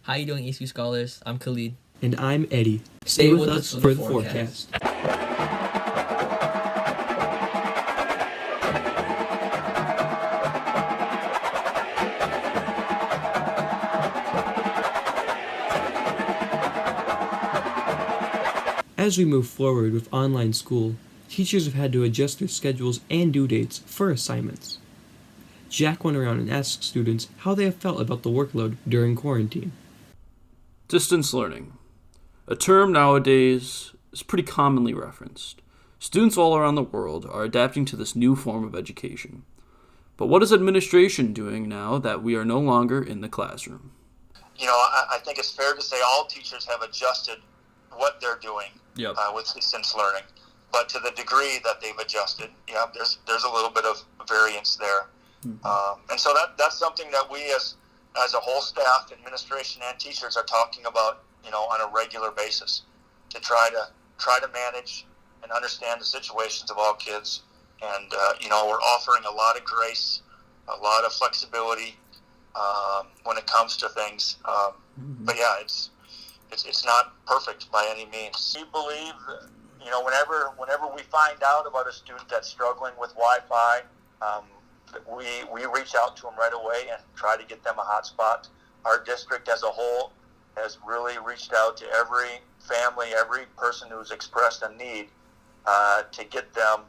How you doing, ECU Scholars? I'm Khalid. And I'm Eddie. Stay with us for the forecast. As we move forward with online school, teachers have had to adjust their schedules and due dates for assignments. Jack went around and asked students how they have felt about the workload during quarantine. Distance learning. A term nowadays is pretty commonly referenced. Students all around the world are adapting to this new form of education. But what is administration doing now that we are no longer in the classroom? I think it's fair to say all teachers have adjusted what they're doing with distance learning. But to the degree that they've adjusted, there's a little bit of variance there. Mm-hmm. And so that's something that we as a whole staff, administration, and teachers are talking about, on a regular basis to try to manage and understand the situations of all kids. And, we're offering a lot of grace, a lot of flexibility when it comes to things. But yeah, it's not perfect by any means. We believe, whenever we find out about a student that's struggling with Wi-Fi, we reach out to them right away and try to get them a hotspot. Our district as a whole has really reached out to every family, every person who's expressed a need to get them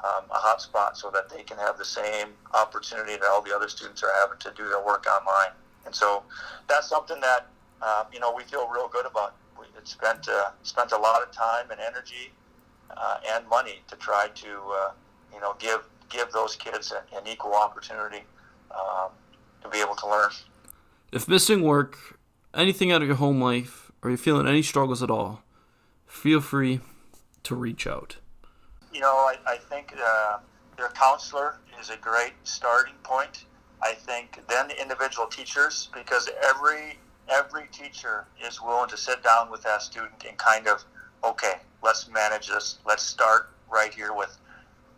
a hotspot so that they can have the same opportunity that all the other students are having to do their work online. And so that's something that we feel real good about. We spent a lot of time and energy and money to try to give those kids an equal opportunity to be able to learn. If missing work, anything out of your home life, or you're feeling any struggles at all, feel free to reach out. I think their counselor is a great starting point. I think then the individual teachers, because every teacher is willing to sit down with that student and kind of, okay, let's manage this. Let's start right here with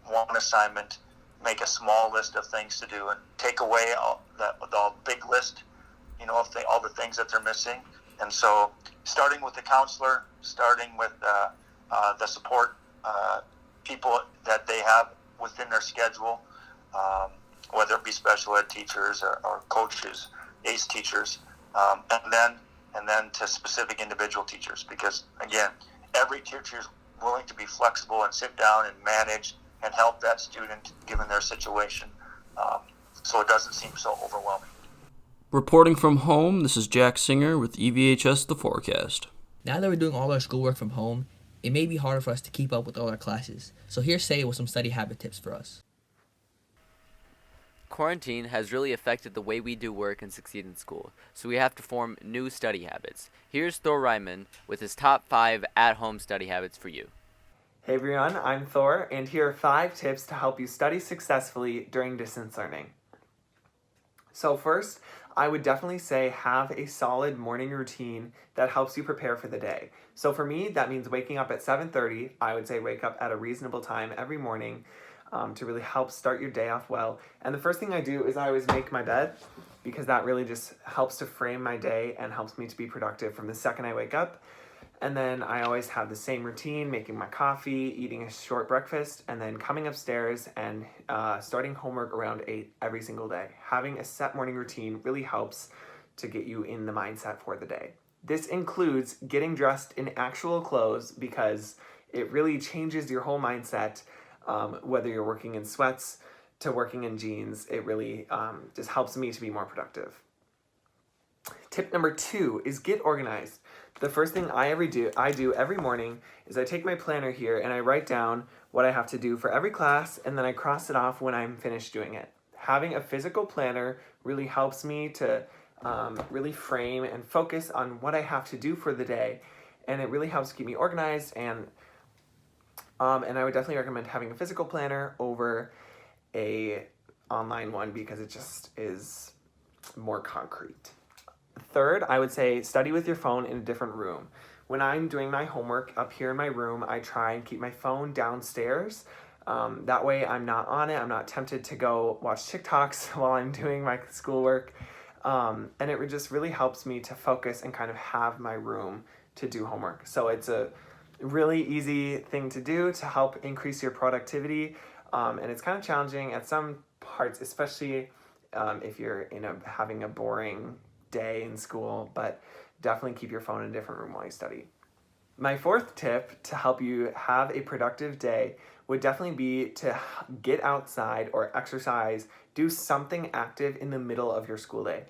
one assignment, make a small list of things to do, and take away all the big list, of all the things that they're missing. And so starting with the counselor, starting with the support people that they have within their schedule, whether it be special ed teachers or coaches, ACE teachers, and then to specific individual teachers, because again, every teacher is willing to be flexible and sit down and manage and help that student given their situation, so it doesn't seem so overwhelming. Reporting from home, this is Jack Singer with EVHS The Forecast. Now that we're doing all our schoolwork from home, it may be harder for us to keep up with all our classes. So here's Say with some study habit tips for us. Quarantine has really affected the way we do work and succeed in school, so we have to form new study habits. Here's Thor R with his top 5 at-home study habits for you. Hey everyone, I'm Thor, and here are 5 tips to help you study successfully during distance learning. So first, I would definitely say have a solid morning routine that helps you prepare for the day. So for me, that means waking up at 7:30. I would say wake up at a reasonable time every morning to really help start your day off well. And the first thing I do is I always make my bed, because that really just helps to frame my day and helps me to be productive from the second I wake up. And then I always have the same routine, making my coffee, eating a short breakfast, and then coming upstairs and starting homework around 8 every single day. Having a set morning routine really helps to get you in the mindset for the day. This includes getting dressed in actual clothes, because it really changes your whole mindset, whether you're working in sweats to working in jeans. It really just helps me to be more productive. Tip number 2 is get organized. The first thing I do every morning is I take my planner here and I write down what I have to do for every class, and then I cross it off when I'm finished doing it. Having a physical planner really helps me to really frame and focus on what I have to do for the day, and it really helps keep me organized. And I would definitely recommend having a physical planner over a online one, because it just is more concrete. Third, I would say study with your phone in a different room. When I'm doing my homework up here in my room, I try and keep my phone downstairs. That way I'm not on it. I'm not tempted to go watch TikToks while I'm doing my schoolwork. And it just really helps me to focus and kind of have my room to do homework. So it's a really easy thing to do to help increase your productivity. And it's kind of challenging at some parts, especially if you're having a boring day in school, but definitely keep your phone in a different room while you study. My fourth tip to help you have a productive day would definitely be to get outside or exercise, do something active in the middle of your school day.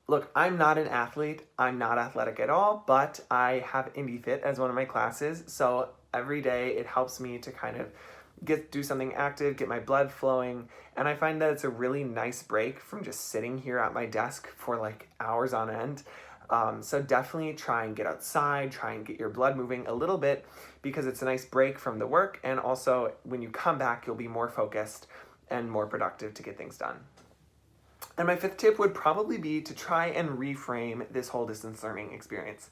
Look, I'm not an athlete, I'm not athletic at all, but I have Indie Fit as one of my classes, so every day it helps me to kind of do something active, get my blood flowing, and I find that it's a really nice break from just sitting here at my desk for like hours on end. So definitely try and get outside, try and get your blood moving a little bit, because it's a nice break from the work, and also when you come back you'll be more focused and more productive to get things done. And my fifth tip would probably be to try and reframe this whole distance learning experience.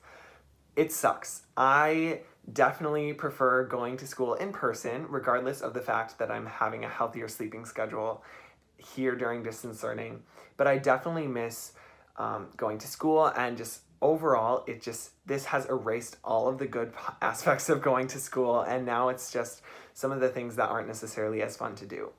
It sucks. I definitely prefer going to school in person, regardless of the fact that I'm having a healthier sleeping schedule here during distance learning. But I definitely miss going to school, and just overall, this has erased all of the good aspects of going to school, and now it's just some of the things that aren't necessarily as fun to do.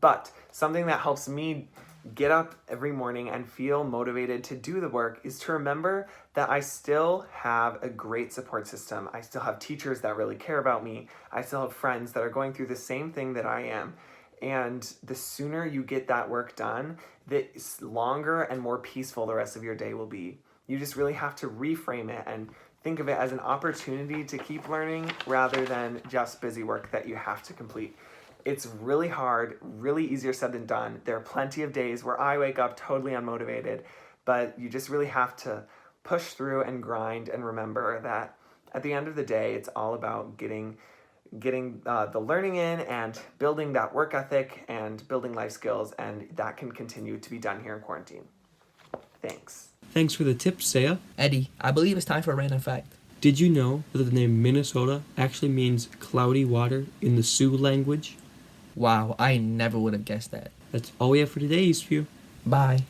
But something that helps me get up every morning and feel motivated to do the work is to remember that I still have a great support system. I still have teachers that really care about me. I still have friends that are going through the same thing that I am. And the sooner you get that work done, the longer and more peaceful the rest of your day will be. You just really have to reframe it and think of it as an opportunity to keep learning rather than just busy work that you have to complete. It's really hard, really easier said than done. There are plenty of days where I wake up totally unmotivated, but you just really have to push through and grind and remember that at the end of the day, it's all about getting the learning in and building that work ethic and building life skills, and that can continue to be done here in quarantine. Thanks. Thanks for the tips, Saya. Eddie, I believe it's time for a random fact. Did you know that the name Minnesota actually means cloudy water in the Sioux language? Wow, I never would have guessed that. That's all we have for today, Eastview. Bye.